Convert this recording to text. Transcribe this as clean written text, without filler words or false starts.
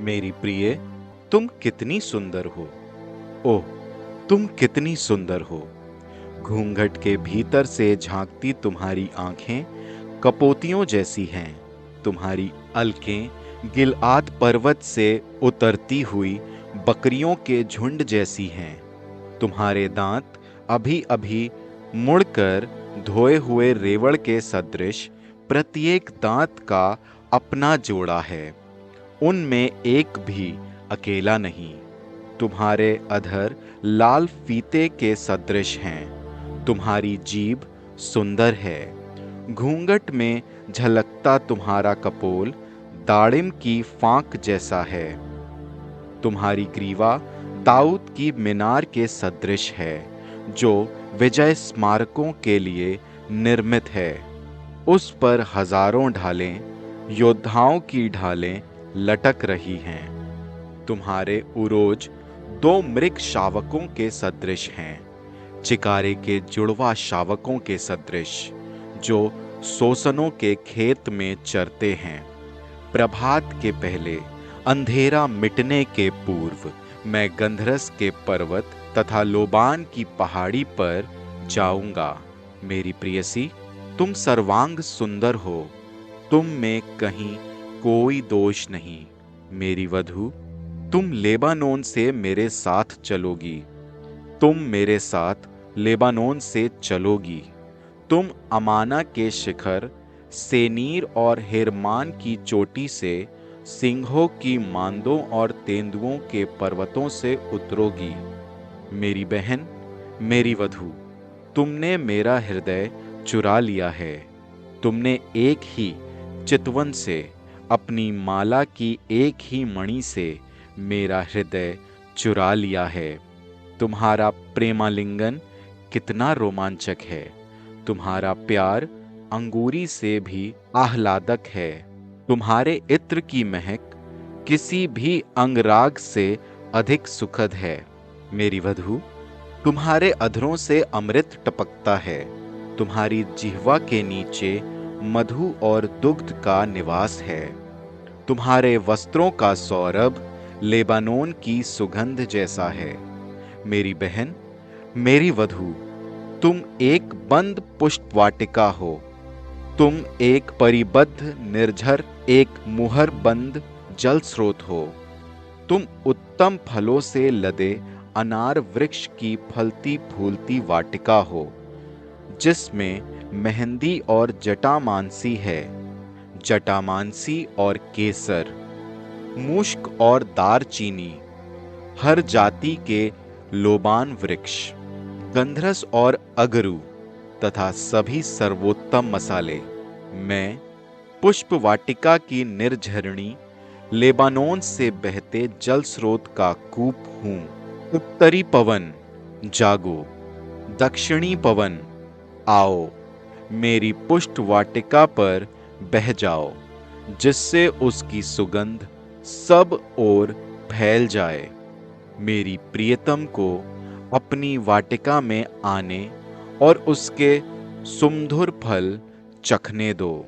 मेरी प्रिय, तुम कितनी सुंदर हो। ओह, तुम कितनी सुंदर हो। घूंघट के भीतर से झांकती तुम्हारी आंखें कपोतियों जैसी हैं। तुम्हारी अलकें गिलआद पर्वत से उतरती हुई बकरियों के झुंड जैसी हैं। तुम्हारे दांत अभी अभी मुड़कर धोए हुए रेवड़ के सदृश प्रत्येक दांत का अपना जोड़ा है। उनमें एक भी अकेला नहीं। तुम्हारे अधर लाल फीते के सदृश हैं। तुम्हारी जीभ सुंदर है। घूंघट में झलकता तुम्हारा कपोल दाड़िम की फांक जैसा है। तुम्हारी ग्रीवा दाऊद की मीनार के सदृश है, जो विजय स्मारकों के लिए निर्मित है। उस पर हजारों ढालें, योद्धाओं की ढालें लटक रही हैं। तुम्हारे उरोज दो मृग शावकों के सदृश हैं, चिकारे के जुड़वा शावकों के सदृश, जो सोसनों के खेत में चरते हैं। प्रभात के पहले, अंधेरा मिटने के पूर्व, मैं गंधरस के पर्वत तथा लोबान की पहाड़ी पर जाऊंगा। मेरी प्रियसी, तुम सर्वांग सुंदर हो। तुम में कहीं कोई दोष नहीं। मेरी वधू, तुम लेबानोन से मेरे साथ चलोगी। तुम मेरे साथ लेबानोन से चलोगी। तुम अमाना के शिखर, सेनीर और हेरमान की चोटी से, सिंहों की मांदों और तेंदुओं के पर्वतों से उतरोगी। मेरी बहन, मेरी वधू, तुमने मेरा हृदय चुरा लिया है। तुमने एक ही चितवन से, अपनी माला की एक ही मणि से मेरा हृदय चुरा लिया है। तुम्हारा प्रेमालिंगन कितना रोमांचक है। तुम्हारा प्यार अंगूरी से भी आह्लादक है। तुम्हारे इत्र की महक किसी भी अंगराग से अधिक सुखद है। मेरी वधू, तुम्हारे अधरों से अमृत टपकता है। तुम्हारी जिह्वा के नीचे मधु और दुग्ध का निवास है। तुम्हारे वस्त्रों का सौरभ लेबानोन की सुगंध जैसा है। मेरी बहन, मेरी वधू, तुम एक बंद पुष्प वाटिका हो। तुम एक परिबद्ध निर्झर, एक मुहर बंद जल स्रोत हो। तुम उत्तम फलों से लदे अनार वृक्ष की फलती फूलती वाटिका हो, जिसमें मेहंदी और जटामांसी है। जटामांसी और केसर, मूश्क और दारचीनी, हर जाति के लोबान वृक्ष, गंधरस और अगरू तथा सभी सर्वोत्तम मसाले। मैं पुष्प वाटिका की निर्झरणी, लेबानोन से बहते जल स्रोत का कूप हूँ। उत्तरी पवन, जागो। दक्षिणी पवन, आओ। मेरी पुष्प वाटिका पर बह जाओ, जिससे उसकी सुगंध सब ओर फैल जाए। मेरी प्रियतम को अपनी वाटिका में आने और उसके सुमधुर फल चखने दो।